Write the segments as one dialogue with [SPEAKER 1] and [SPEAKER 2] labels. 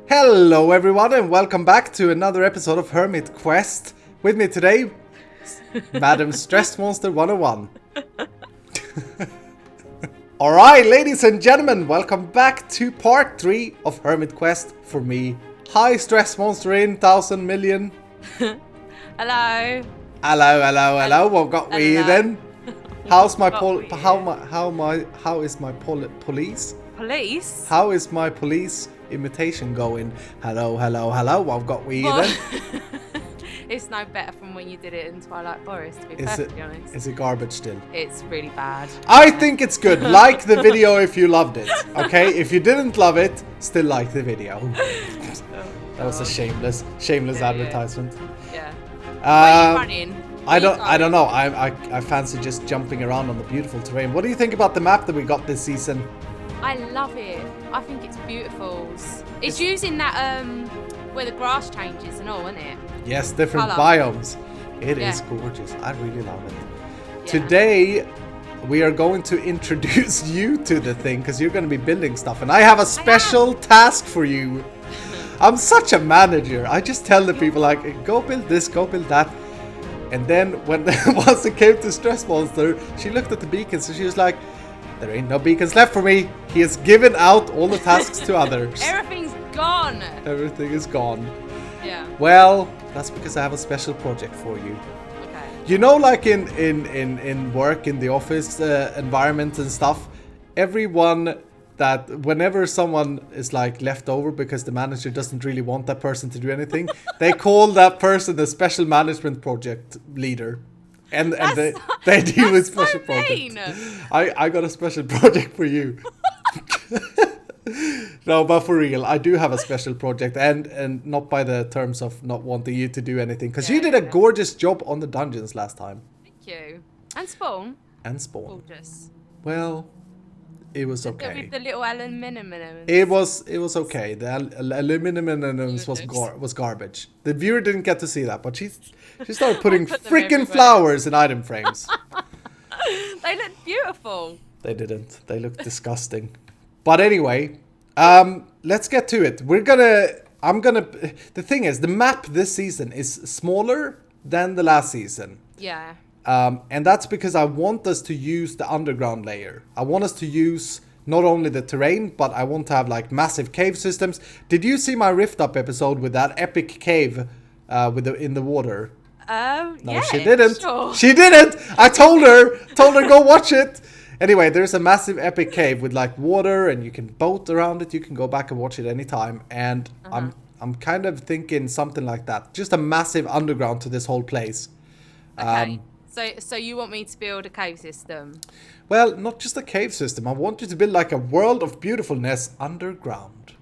[SPEAKER 1] Hello everyone and welcome back to another episode of Hermit Quest. With me today, Madam Stress Monster 101. Alright, ladies and gentlemen, welcome back to part 3 of Hermit Quest for me. Hi Stress Monster in 1,000 million.
[SPEAKER 2] Hello.
[SPEAKER 1] Hello. What got we then? How's my
[SPEAKER 2] how
[SPEAKER 1] is my police?
[SPEAKER 2] Police?
[SPEAKER 1] How is my police imitation going? Hello. What got we then?
[SPEAKER 2] It's no better from when you did it in Twilight Forest, to be perfectly honest.
[SPEAKER 1] Is it garbage still?
[SPEAKER 2] It's really bad.
[SPEAKER 1] I think it's good. Like the video if you loved it. Okay? If you didn't love it, still like the video. That was a shameless advertisement.
[SPEAKER 2] Yeah. Where are you running?
[SPEAKER 1] I don't know. I fancy just jumping around on the beautiful terrain. What do you think about the map that we got this season?
[SPEAKER 2] I love it. I think it's beautiful. It's using that where the grass changes and all, isn't it?
[SPEAKER 1] Yes, different
[SPEAKER 2] Colour.
[SPEAKER 1] biomes. It is gorgeous. I really love it.
[SPEAKER 2] Yeah.
[SPEAKER 1] Today we are going to introduce you to the thing because you're going to be building stuff and I have a special task for you. I'm such a manager. I just tell the people like, go build this, go build that. And then when once it came to Stress Monster, she looked at the beacons and she was like, there ain't no beacons left for me. He has given out all the tasks to others.
[SPEAKER 2] Everything's gone.
[SPEAKER 1] Everything is gone.
[SPEAKER 2] Yeah.
[SPEAKER 1] Well, that's because I have a special project for you.
[SPEAKER 2] Okay.
[SPEAKER 1] You know, like in work, in the office environment and stuff, everyone that whenever someone is like left over because the manager doesn't really want that person to do anything, they call that person the special management project leader. And they deal with special projects. I got a special project for you. No, but for real, I do have a special project, and not by the terms of not wanting you to do anything, because you did a gorgeous job on the dungeons last time.
[SPEAKER 2] Thank you. And Spawn.
[SPEAKER 1] Gorgeous. Well, it was okay.
[SPEAKER 2] With the little aluminum.
[SPEAKER 1] It was okay. The aluminum was garbage. The viewer didn't get to see that, but she started putting freaking flowers in item frames.
[SPEAKER 2] They look beautiful.
[SPEAKER 1] They didn't. They looked disgusting. But anyway, let's get to it. The thing is, the map this season is smaller than the last season.
[SPEAKER 2] Yeah.
[SPEAKER 1] And that's because I want us to use the underground layer. I want us to use not only the terrain, but I want to have like massive cave systems. Did you see my Rift Up episode with that epic cave in the water? No,
[SPEAKER 2] yeah,
[SPEAKER 1] she didn't.
[SPEAKER 2] Sure.
[SPEAKER 1] She didn't. I told her go watch it. Anyway, there's a massive epic cave with like water and you can boat around it. You can go back and watch it anytime. And I'm kind of thinking something like that. Just a massive underground to this whole place.
[SPEAKER 2] Okay. So you want me to build a cave system?
[SPEAKER 1] Well, not just a cave system. I want you to build like a world of beautifulness underground.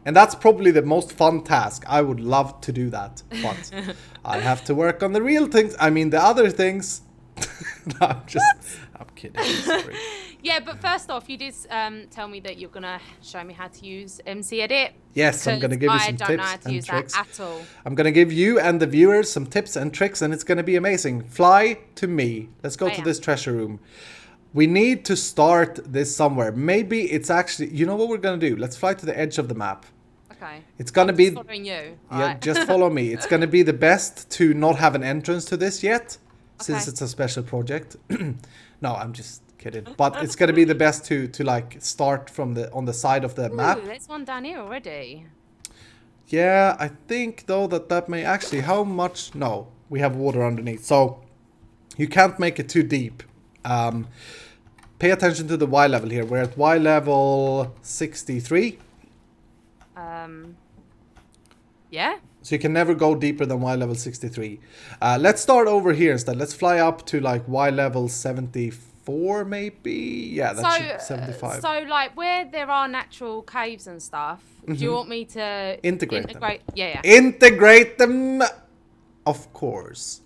[SPEAKER 1] And that's probably the most fun task. I would love to do that. But I have to work on the real things. I mean, the other things. No, I'm kidding. Sorry.
[SPEAKER 2] Yeah, but first off, you did tell me that you're going to show me how to use MC Edit.
[SPEAKER 1] Yes, I'm going to give you some
[SPEAKER 2] I don't know
[SPEAKER 1] tips
[SPEAKER 2] how to
[SPEAKER 1] and
[SPEAKER 2] use
[SPEAKER 1] tricks.
[SPEAKER 2] that at all.
[SPEAKER 1] I'm going to give you and the viewers some tips and tricks, and it's going to be amazing. Fly to me. Let's go to this treasure room. We need to start this somewhere. Maybe it's actually... You know what we're going to do? Let's fly to the edge of the map.
[SPEAKER 2] Okay.
[SPEAKER 1] It's going to be...
[SPEAKER 2] following you.
[SPEAKER 1] Yeah,
[SPEAKER 2] Right.
[SPEAKER 1] just follow me. It's going to be the best to not have an entrance to this yet, since it's a special project. No, I'm just kidding. But it's going to be the best to like start from on the side of the map.
[SPEAKER 2] There's one down here already.
[SPEAKER 1] Yeah, I think though that may actually... How much? No, we have water underneath. So you can't make it too deep. Pay attention to the Y level here. We're at Y level 63.
[SPEAKER 2] Yeah.
[SPEAKER 1] So you can never go deeper than Y level 63. Let's start over here instead. Let's fly up to like Y level 74 maybe. Yeah, that's 75.
[SPEAKER 2] So like where there are natural caves and stuff, do you want me to
[SPEAKER 1] Integrate them.
[SPEAKER 2] Yeah.
[SPEAKER 1] Integrate them, of course.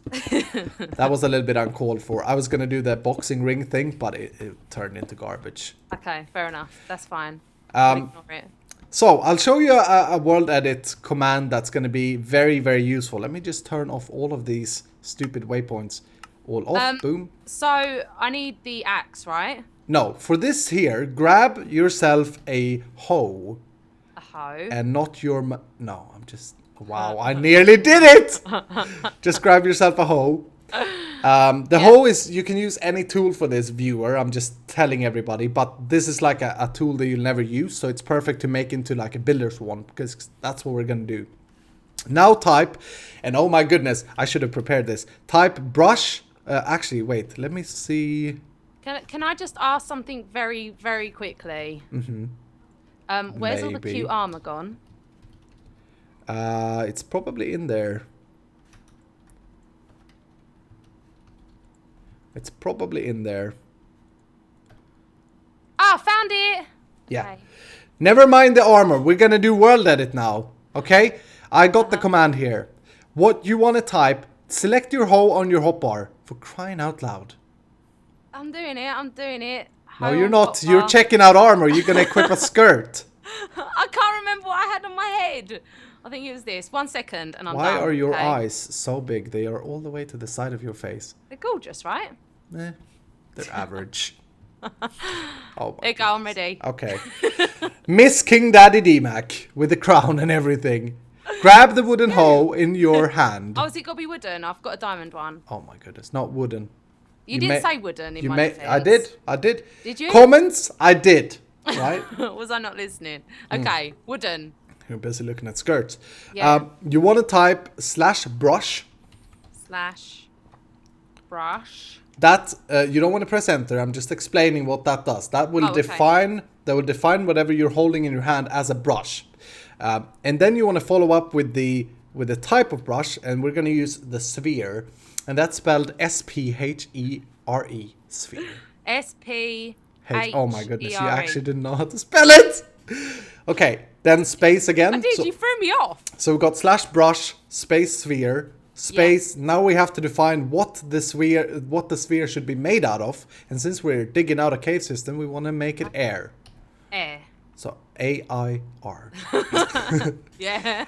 [SPEAKER 1] That was a little bit uncalled for. I was going to do the boxing ring thing, but it turned into garbage.
[SPEAKER 2] Okay, fair enough. That's fine. Ignore it.
[SPEAKER 1] So I'll show you a WorldEdit command that's going to be very, very useful. Let me just turn off all of these stupid waypoints. All off, boom.
[SPEAKER 2] So I need the axe, right?
[SPEAKER 1] No, for this here, grab yourself a hoe.
[SPEAKER 2] hoe.
[SPEAKER 1] And not your... No, I'm just... Wow, I nearly did it! Just grab yourself a hoe. The hoe is... You can use any tool for this, viewer. I'm just telling everybody. But this is like a tool that you'll never use. So it's perfect to make into like a builder's one. Because that's what we're going to do. Now type... And oh my goodness, I should have prepared this. Type brush... actually, wait. Let me see...
[SPEAKER 2] Can I just ask something very, very quickly? Where's all the cute armor gone?
[SPEAKER 1] It's probably in there. It's probably in there.
[SPEAKER 2] Ah, found it!
[SPEAKER 1] Yeah.
[SPEAKER 2] Okay.
[SPEAKER 1] Never mind the armor. We're gonna do WorldEdit now. Okay? I got the command here. What you want to type, select your hoe on your hotbar. For crying out loud.
[SPEAKER 2] I'm doing it.
[SPEAKER 1] No, you're not. You're checking out armor. You're gonna equip a skirt.
[SPEAKER 2] I can't remember what I had on my head. I think it was this. 1 second and I'm done.
[SPEAKER 1] Why are your eyes so big? They are all the way to the side of your face.
[SPEAKER 2] They're gorgeous, right?
[SPEAKER 1] Eh, they're average. Oh my
[SPEAKER 2] There you go, I'm ready.
[SPEAKER 1] Okay. Miss King Daddy D-Mac with the crown and everything. Grab the wooden hoe in your hand.
[SPEAKER 2] Oh, has it got to be wooden? I've got a diamond one.
[SPEAKER 1] Oh my goodness, not wooden.
[SPEAKER 2] You didn't say wooden in my defense.
[SPEAKER 1] I did.
[SPEAKER 2] Did you?
[SPEAKER 1] Comments? I did. Right?
[SPEAKER 2] Was I not listening? Okay, wooden.
[SPEAKER 1] You're busy looking at skirts.
[SPEAKER 2] Yeah.
[SPEAKER 1] You want to type /brush.
[SPEAKER 2] /brush.
[SPEAKER 1] That you don't want to press enter. I'm just explaining what that does. That will define whatever you're holding in your hand as a brush. And then you want to follow up with the type of brush, and we're going to use the sphere, and that's spelled S-P-H-E-R-E, sphere.
[SPEAKER 2] S-P-H-E-R-E.
[SPEAKER 1] Oh my goodness, you actually didn't know how to spell it. Okay, then space again.
[SPEAKER 2] I did, you threw me off.
[SPEAKER 1] So we've got /brush, space sphere, space. Yeah. Now we have to define what the sphere should be made out of. And since we're digging out a cave system, we want to make it air.
[SPEAKER 2] Air.
[SPEAKER 1] So A-I-R.
[SPEAKER 2] Yeah.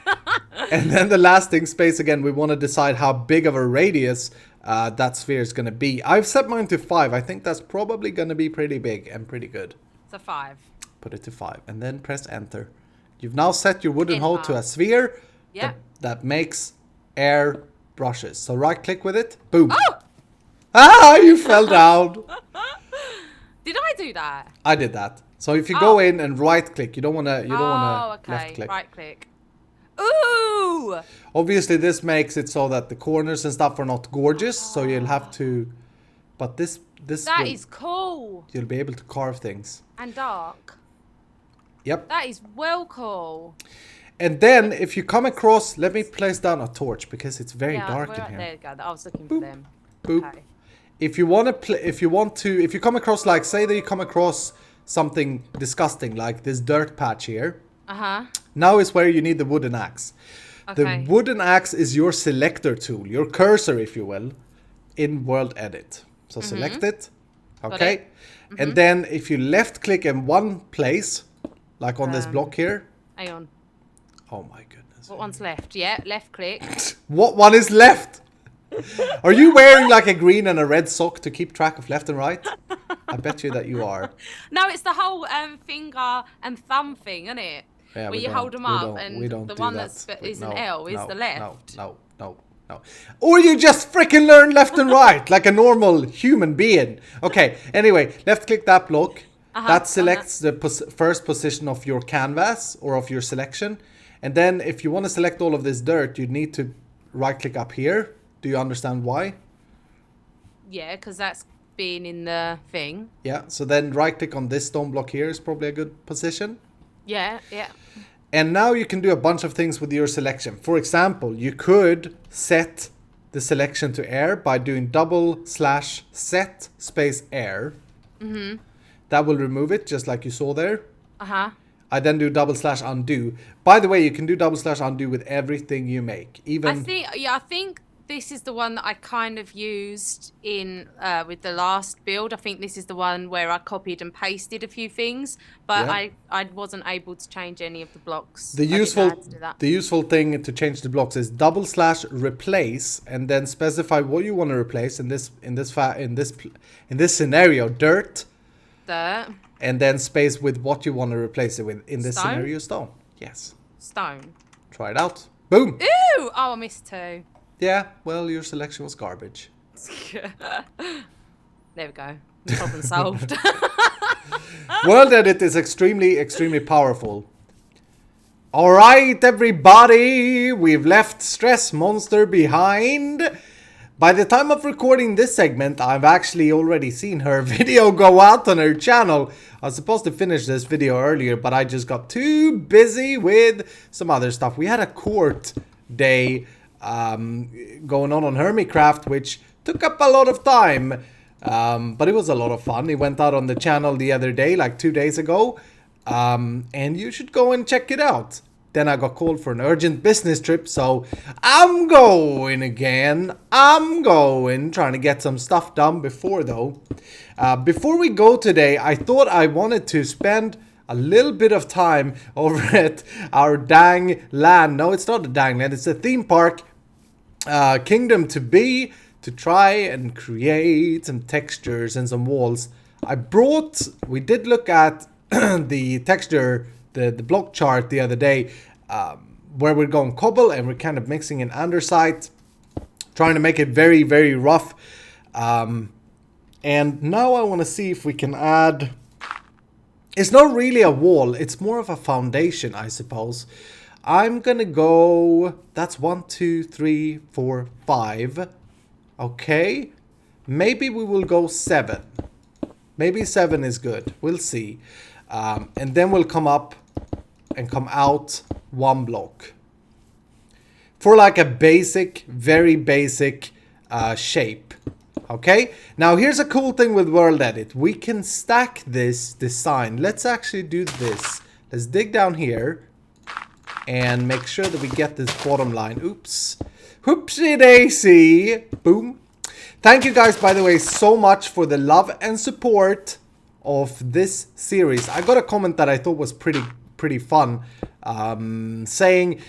[SPEAKER 1] And then the last thing, space again, we want to decide how big of a radius that sphere is going to be. I've set mine to 5. I think that's probably going to be pretty big and pretty good.
[SPEAKER 2] So 5.
[SPEAKER 1] Put it to 5 and then press enter. You've now set your wooden hoe to a sphere that makes air brushes. So right click with it. Boom.
[SPEAKER 2] Oh!
[SPEAKER 1] Ah, you fell down.
[SPEAKER 2] Did I do that?
[SPEAKER 1] I did that. So if you go in and right click, you don't want to
[SPEAKER 2] okay.
[SPEAKER 1] left click.
[SPEAKER 2] Right click. Ooh!
[SPEAKER 1] Obviously this makes it so that the corners and stuff are not gorgeous, so you'll have to, but this
[SPEAKER 2] That is cool.
[SPEAKER 1] You'll be able to carve things.
[SPEAKER 2] And dark.
[SPEAKER 1] Yep.
[SPEAKER 2] That is well cool.
[SPEAKER 1] And then if you come across, let me place down a torch because it's very dark in here.
[SPEAKER 2] There you go. I was looking for them.
[SPEAKER 1] Boop.
[SPEAKER 2] Okay.
[SPEAKER 1] If you come across, like, say that you come across something disgusting like this dirt patch here. Now is where you need the wooden axe.
[SPEAKER 2] Okay.
[SPEAKER 1] The wooden axe is your selector tool, your cursor, if you will, in WorldEdit. So select it. Okay. And then if you left click in one place, like on this block here.
[SPEAKER 2] Hang on.
[SPEAKER 1] Oh my goodness.
[SPEAKER 2] What one's left? Yeah, left click.
[SPEAKER 1] What one is left? Are you wearing like a green and a red sock to keep track of left and right? I bet you that you are.
[SPEAKER 2] No, it's the whole finger and thumb thing, isn't it?
[SPEAKER 1] Yeah,
[SPEAKER 2] where you hold them up, and the one that is an L is the left.
[SPEAKER 1] No. Or you just freaking learn left and right like a normal human being. Okay, anyway, left click that block. That selects the first position of your canvas or of your selection. And then if you want to select all of this dirt, you need to right click up here. Do you understand why?
[SPEAKER 2] Yeah, because that's being in the thing.
[SPEAKER 1] Yeah, so then right click on this stone block here is probably a good position.
[SPEAKER 2] Yeah.
[SPEAKER 1] And now you can do a bunch of things with your selection. For example, you could set the selection to air by doing /set space air. That will remove it, just like you saw there. I then do /undo. By the way, you can do /undo with everything you make. Even
[SPEAKER 2] I think this is the one that I kind of used in with the last build. I think this is the one where I copied and pasted a few things, but I wasn't able to change any of the blocks.
[SPEAKER 1] The useful thing to change the blocks is /replace and then specify what you want to replace. In this scenario, dirt. And then space with what you want to replace it with. In this scenario, stone. Yes.
[SPEAKER 2] Stone.
[SPEAKER 1] Try it out. Boom.
[SPEAKER 2] Ooh! Oh, I missed 2.
[SPEAKER 1] Yeah, well, your selection was garbage.
[SPEAKER 2] There we go. Problem solved.
[SPEAKER 1] WorldEdit is extremely powerful. Alright, everybody, we've left Stress Monster behind. By the time of recording this segment, I've actually already seen her video go out on her channel. I was supposed to finish this video earlier, but I just got too busy with some other stuff. We had a court day going on Hermit Craft, which took up a lot of time. But it was a lot of fun. It went out on the channel the other day, like 2 days ago. And you should go and check it out. Then I got called for an urgent business trip, so I'm going again. I'm going, trying to get some stuff done before though. Before we go today, I thought I wanted to spend a little bit of time over at our dang land. No, it's not a dang land, it's a theme park. Kingdom to be, to try and create some textures and some walls. We did look at the texture, the block chart the other day, where we're going cobble and we're kind of mixing in andesite, trying to make it very rough. And now I want to see if we can add, it's not really a wall, it's more of a foundation, I suppose. I'm gonna go, that's 1, 2, 3, 4, 5. Okay, maybe we will go 7. Maybe 7 is good. We'll see. And then we'll come up and come out 1 block. For like a basic, very basic shape. Okay, now here's a cool thing with WorldEdit. We can stack this design. Let's actually do this. Let's dig down here and make sure that we get this bottom line. Oops. Whoopsie daisy. Boom. Thank you guys, by the way, so much for the love and support of this series. I got a comment that I thought was pretty fun, saying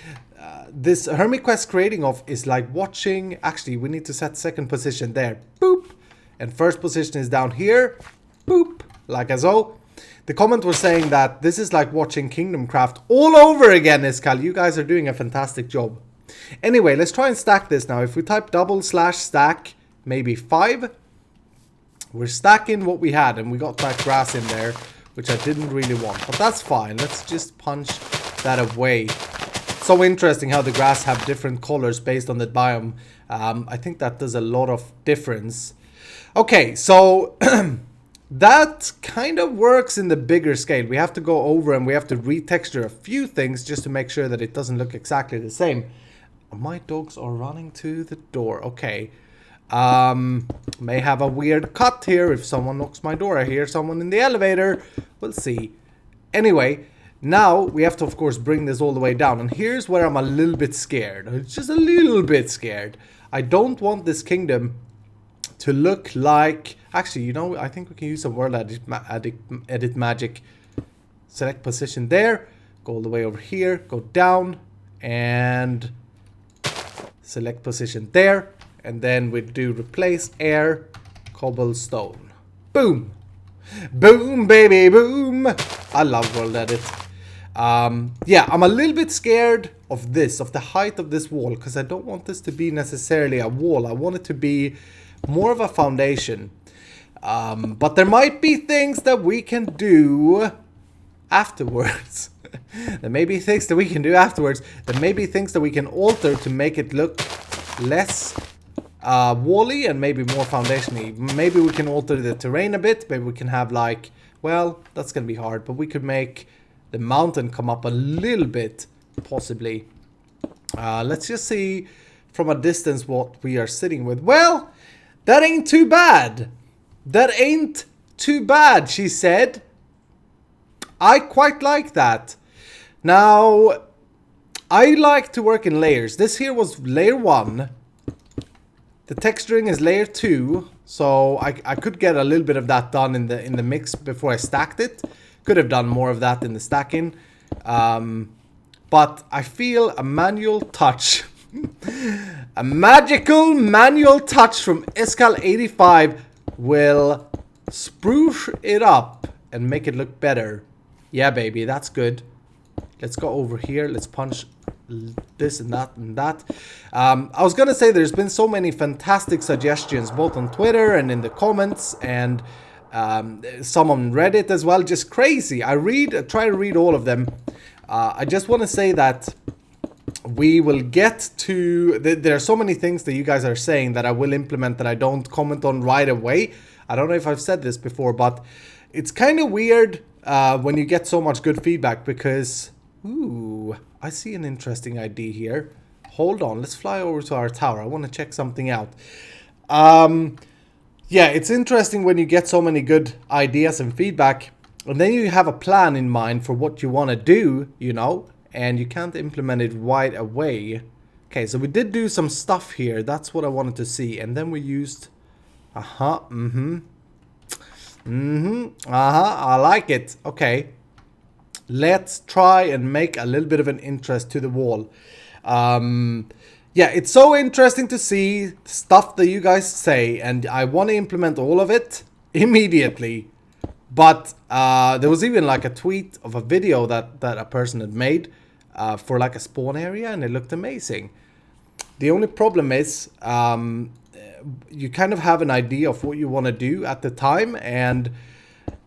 [SPEAKER 1] this Hermit Quest creating off is like watching. Actually, we need to set second position there. Boop. And first position is down here. Boop. Like as so. The comment was saying that this is like watching Kingdom Craft all over again, Iskal. You guys are doing a fantastic job. Anyway, let's try and stack this now. If we type /stack, maybe 5. We're stacking what we had, and we got that grass in there, which I didn't really want. But that's fine. Let's just punch that away. So interesting how the grass have different colors based on the biome. I think that does a lot of difference. Okay, so that kind of works in the bigger scale. We have to go over and we have to retexture a few things just to make sure that it doesn't look exactly the same. My dogs are running to the door. Okay. May have a weird cut here if someone knocks my door. I hear someone in the elevator. We'll see. Anyway, now we have to, of course, bring this all the way down. And here's where I'm a little bit scared. It's just a little bit scared. I don't want this kingdom to look like... Actually, you know, I think we can use some WorldEdit magic. Select position there. Go all the way over here. Go down. And select position there. And then we do replace air, cobblestone. Boom. Boom, baby, boom. I love WorldEdit. Yeah, I'm a little bit scared of this, of the height of this wall, because I don't want this to be necessarily a wall. I want it to be more of a foundation. But there might be things that we can do afterwards. There may be things that we can do afterwards. There may be things that we can alter to make it look less wally and maybe more foundation-y. Maybe we can alter the terrain a bit. Maybe we can have like, well, that's gonna be hard, but we could make the mountain come up a little bit, possibly. Let's just see from a distance what we are sitting with. Well, that ain't too bad. That ain't too bad, she said. I quite like that. Now, I like to work in layers. This here was layer 1. The texturing is layer 2, so I could get a little bit of that done in the mix before I stacked it. Could have done more of that in the stacking. But I feel a manual touch, a magical manual touch from Iskal85 will spruce it up and make it look better. Yeah, baby, that's good. Let's go over here. Let's punch this and that and that. I was gonna say there's been so many fantastic suggestions both on Twitter and in the comments, and some on Reddit as well. Just crazy. I try to read all of them. I just want to say that we will get to... There are so many things that you guys are saying that I will implement that I don't comment on right away. I don't know if I've said this before, but it's kind of weird when you get so much good feedback because... Ooh, I see an interesting idea here. Hold on, let's fly over to our tower. I want to check something out. Yeah, it's interesting when you get so many good ideas and feedback, and then you have a plan in mind for what you want to do, you know, and you can't implement it right away. Okay, so we did do some stuff here. That's what I wanted to see. And then we used... I like it. Okay. Let's try and make a little bit of an interest to the wall. Yeah, it's so interesting to see stuff that you guys say, and I want to implement all of it immediately. But there was even like a tweet of a video that a person had made for like a spawn area, and it looked amazing. The only problem is you kind of have an idea of what you want to do at the time, and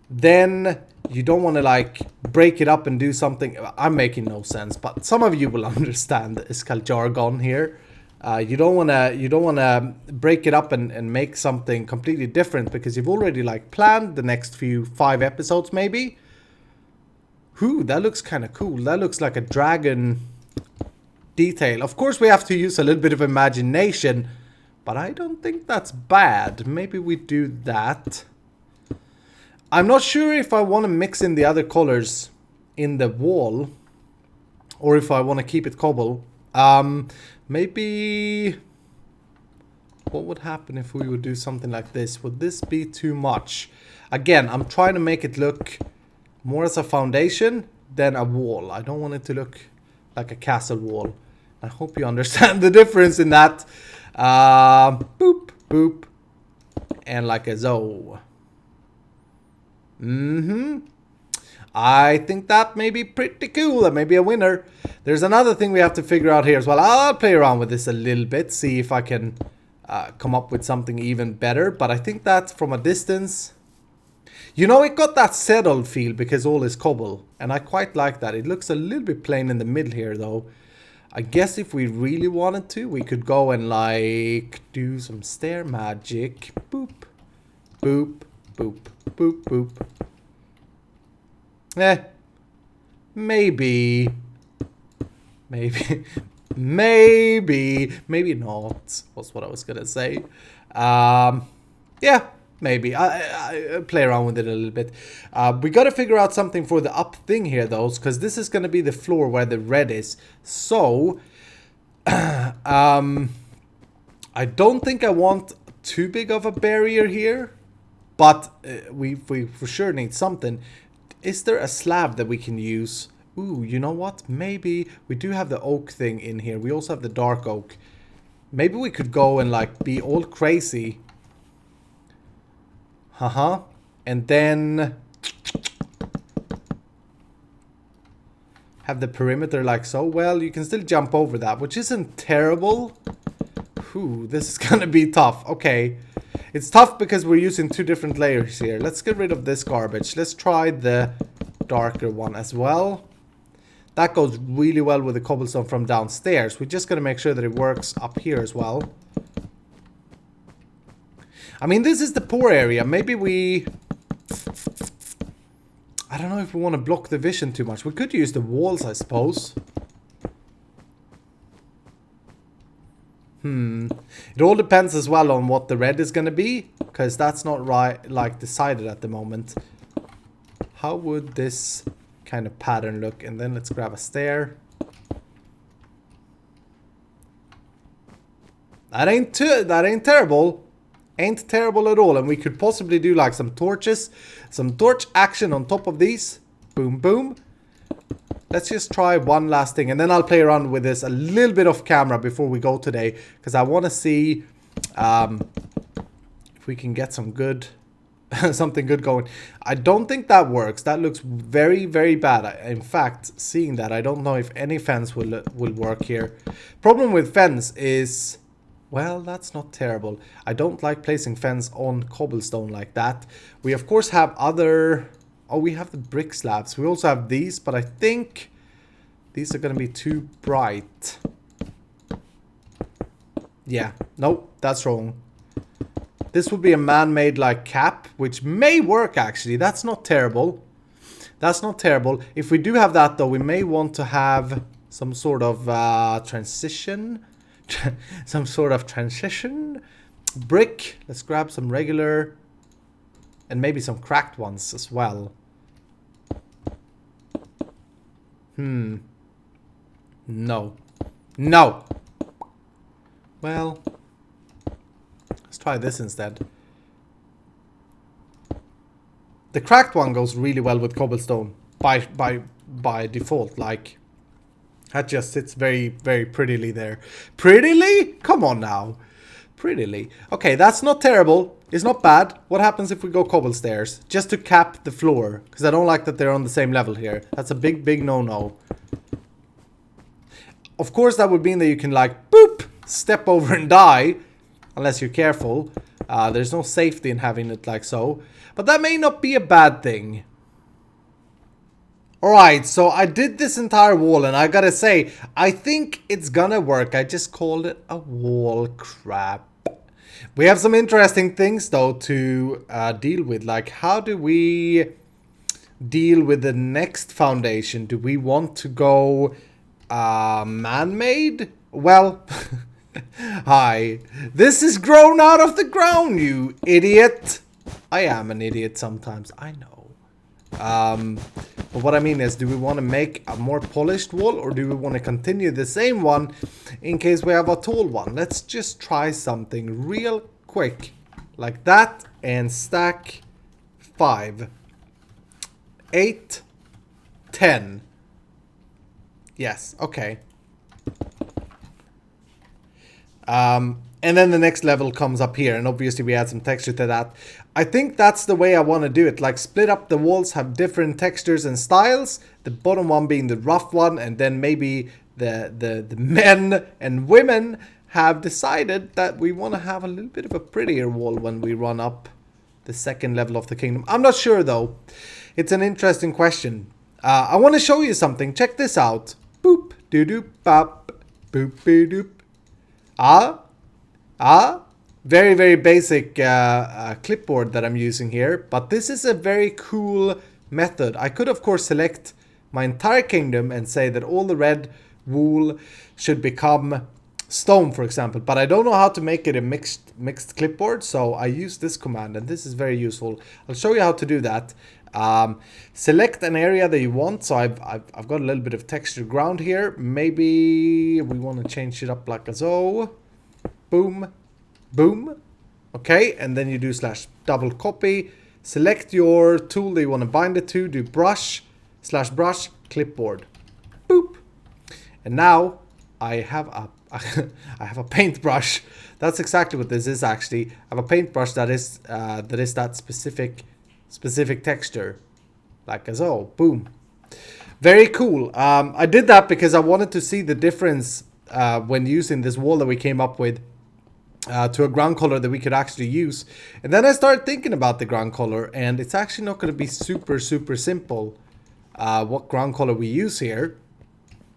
[SPEAKER 1] then you don't want to like break it up and do something. I'm making no sense, but some of you will understand it's called jargon here. You don't want to break it up and make something completely different because you've already like planned the next 5 episodes maybe. Ooh, that looks kind of cool. That looks like a dragon detail. Of course we have to use a little bit of imagination, but I don't think that's bad. Maybe we do that. I'm not sure if I want to mix in the other colors in the wall or if I want to keep it cobble. Maybe what would happen if we would do something like this? Would this be too much? Again, I'm trying to make it look more as a foundation than a wall. I don't want it to look like a castle wall. I hope you understand the difference in that. Boop, boop, and like a zo. I think that may be pretty cool. That may be a winner. There's another thing we have to figure out here as well. I'll play around with this a little bit, see if I can come up with something even better. But I think that from a distance, you know, it got that settled feel because all is cobble, and I quite like that. It looks a little bit plain in the middle here though. I guess if we really wanted to, we could go and like do some stair magic. Boop, boop, boop, boop, boop. Maybe not, was what I was gonna say. Yeah, maybe. I play around with it a little bit. We gotta figure out something for the up thing here though, because this is gonna be the floor where the red is. So, I don't think I want too big of a barrier here, but we for sure need something. Is there a slab that we can use? Ooh, you know what? Maybe we do have the oak thing in here. We also have the dark oak. Maybe we could go and like be all crazy. And then have the perimeter like so. Well, you can still jump over that, which isn't terrible. Ooh, this is gonna be tough. Okay. It's tough because we're using 2 different layers here. Let's get rid of this garbage. Let's try the darker one as well. That goes really well with the cobblestone from downstairs. We're just going to make sure that it works up here as well. I mean, this is the poor area. Maybe we... I don't know if we want to block the vision too much. We could use the walls, I suppose. It all depends as well on what the red is going to be, because that's not right, like decided at the moment. How would this kind of pattern look? And then let's grab a stair. That ain't terrible. Ain't terrible at all. And we could possibly do like some torches, some torch action on top of these. Boom, boom. Let's just try one last thing, and then I'll play around with this a little bit off camera before we go today, because I want to see if we can get some good something good going. I don't think that works. That looks very, very bad. In fact, seeing that, I don't know if any fence will work here. Problem with fence is, well, that's not terrible. I don't like placing fence on cobblestone like that. We of course have other. Oh, we have the brick slabs. We also have these, but I think these are gonna be too bright. Yeah, nope, that's wrong. This would be a man-made like cap, which may work actually. That's not terrible. That's not terrible. If we do have that though, we may want to have some sort of transition. Some sort of transition. Brick. Let's grab some regular. And maybe some cracked ones as well. No. No. Well, let's try this instead. The cracked one goes really well with cobblestone by default. Like, that just sits very, very prettily there. Prettily? Come on now. Prettily. Okay, that's not terrible. It's not bad. What happens if we go cobble stairs? Just to cap the floor. Because I don't like that they're on the same level here. That's a big, big no-no. Of course, that would mean that you can, like, boop, step over and die. Unless you're careful. There's no safety in having it like so. But that may not be a bad thing. Alright, so I did this entire wall, and I gotta say, I think it's gonna work. I just called it a wall. Crap. We have some interesting things, though, to deal with. Like, how do we deal with the next foundation? Do we want to go man-made? Well, hi. This is grown out of the ground, you idiot. I am an idiot sometimes, I know. But what I mean is, do we want to make a more polished wall, or do we want to continue the same one in case we have a tall one? Let's just try something real quick like that and stack 5, 8, 10. Yes, okay. And then the next level comes up here, and obviously we add some texture to that. I think that's the way I want to do it. Like, split up the walls, have different textures and styles. The bottom one being the rough one, and then maybe the men and women have decided that we want to have a little bit of a prettier wall when we run up the second level of the kingdom. I'm not sure though. It's an interesting question. I want to show you something. Check this out. Boop, doo doop, bop, boop, boo doop. Very, very basic clipboard that I'm using here, but this is a very cool method. I could, of course, select my entire kingdom and say that all the red wool should become stone, for example, but I don't know how to make it a mixed clipboard, so I use this command, and this is very useful. I'll show you how to do that. Select an area that you want. So I've got a little bit of texture ground here. Maybe we want to change it up like so. Boom, boom. Okay, and then you do / double copy. Select your tool that you want to bind it to. Do brush / brush clipboard. Boop. And now I have a I have a paintbrush. That's exactly what this is actually. I have a paintbrush that is that specific texture, like so. Boom. Very cool. I did that because I wanted to see the difference when using this wall that we came up with to a ground color that we could actually use. And then I started thinking about the ground color, and it's actually not going to be super simple what ground color we use here.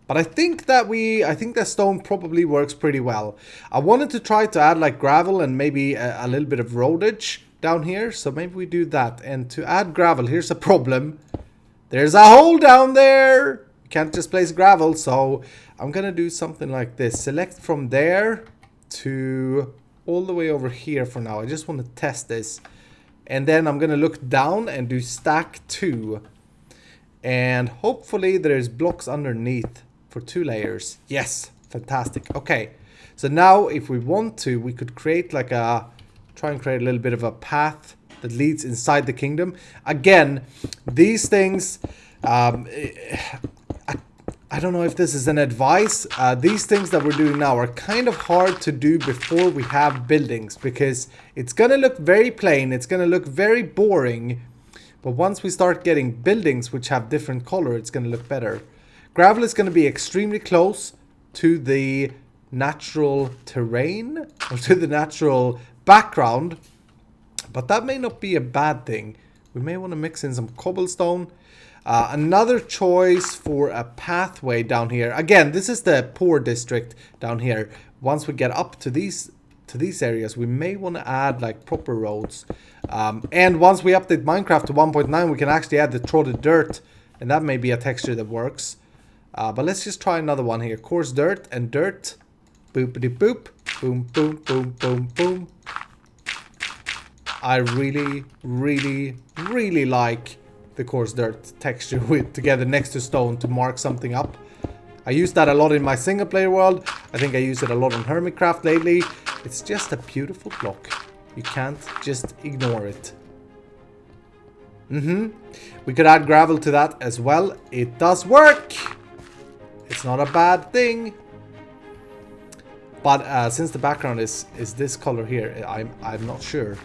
[SPEAKER 1] But I think that stone probably works pretty well. I wanted to try to add like gravel and maybe a little bit of roadage down here, so maybe we do that. And to add gravel, here's a problem. There's a hole down there. You can't just place gravel, so I'm gonna do something like this. Select from there to all the way over here for now. I just want to test this. And then I'm gonna look down and do stack 2. And hopefully there's blocks underneath for 2 layers. Yes, fantastic. Okay, so now if we want to, we could create like try and create a little bit of a path that leads inside the kingdom. Again, these things, I don't know if this is an advice. These things that we're doing now are kind of hard to do before we have buildings, because it's going to look very plain. It's going to look very boring. But once we start getting buildings which have different color, it's going to look better. Gravel is going to be extremely close to the natural terrain, or to the natural background. But that may not be a bad thing. We may want to mix in some cobblestone. Another choice for a pathway down here. Again, this is the poor district down here. Once we get up to these areas, we may want to add like proper roads. And once we update Minecraft to 1.9, we can actually add the trodden dirt, and that may be a texture that works. But let's just try another one here. Coarse dirt and dirt. Boopity boop. Boom, boom, boom, boom, boom. I really, really, really like the coarse dirt texture with together next to stone to mark something up. I use that a lot in my single player world. I think I use it a lot on Hermitcraft lately. It's just a beautiful block. You can't just ignore it. We could add gravel to that as well. It does work. It's not a bad thing. But since the background is this color here, I'm not sure.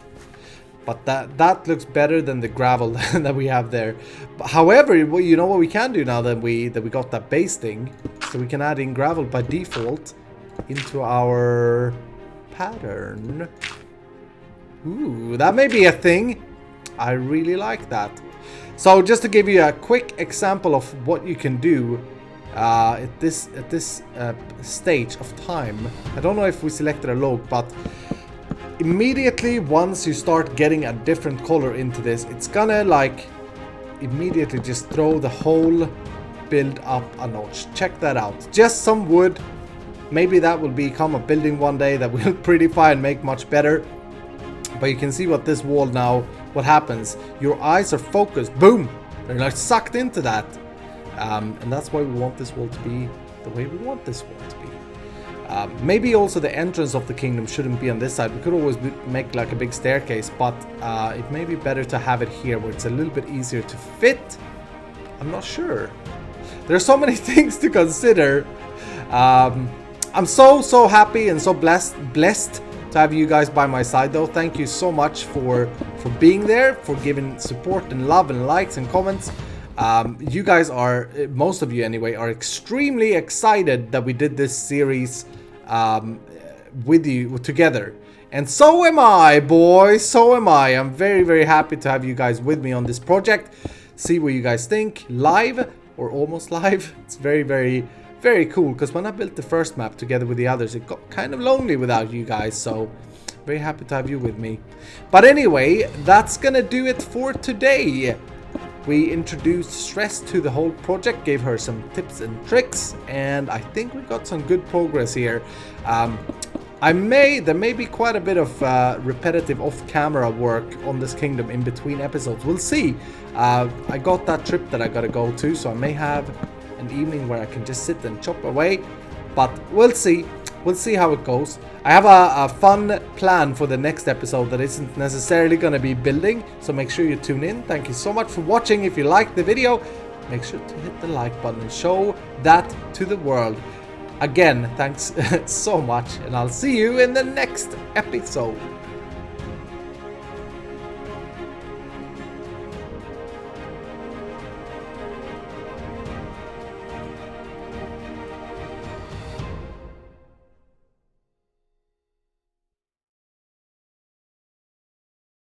[SPEAKER 1] But that looks better than the gravel that we have there. But however, you know what we can do now that we got that base thing? So we can add in gravel by default into our pattern. Ooh, that may be a thing. I really like that. So just to give you a quick example of what you can do at this stage of time. I don't know if we selected a log, but immediately once you start getting a different color into this, it's gonna like immediately just throw the whole build up a notch. Check that out. Just some wood. Maybe that will become a building one day that will prettify and make much better. But you can see what this wall now, what happens. Your eyes are focused. Boom! They're like sucked into that. And that's why we want this wall to be the way we want this wall to be. Maybe also the entrance of the kingdom shouldn't be on this side. We could always make like a big staircase, but it may be better to have it here where it's a little bit easier to fit. I'm not sure. There's so many things to consider. I'm so happy and so blessed to have you guys by my side though. Thank you so much for being there, for giving support and love and likes and comments. You guys are, most of you anyway, are extremely excited that we did this series with you together. And so am I, boys. So am I. I'm very happy to have you guys with me on this project. See what you guys think, live or almost live. It's very cool, because when I built the first map together with the others, it got kind of lonely without you guys. So very happy to have you with me. But anyway, that's gonna do it for today. We introduced Stress to the whole project, gave her some tips and tricks, and I think we got some good progress here. There may be quite a bit of repetitive off-camera work on this kingdom in between episodes. We'll see. I got that trip that I gotta go to, so I may have an evening where I can just sit and chop away, but we'll see. We'll see how it goes. I have a fun plan for the next episode that isn't necessarily going to be building, so make sure you tune in. Thank you so much for watching. If you liked the video, make sure to hit the like button and show that to the world. Again, thanks so much, and I'll see you in the next episode.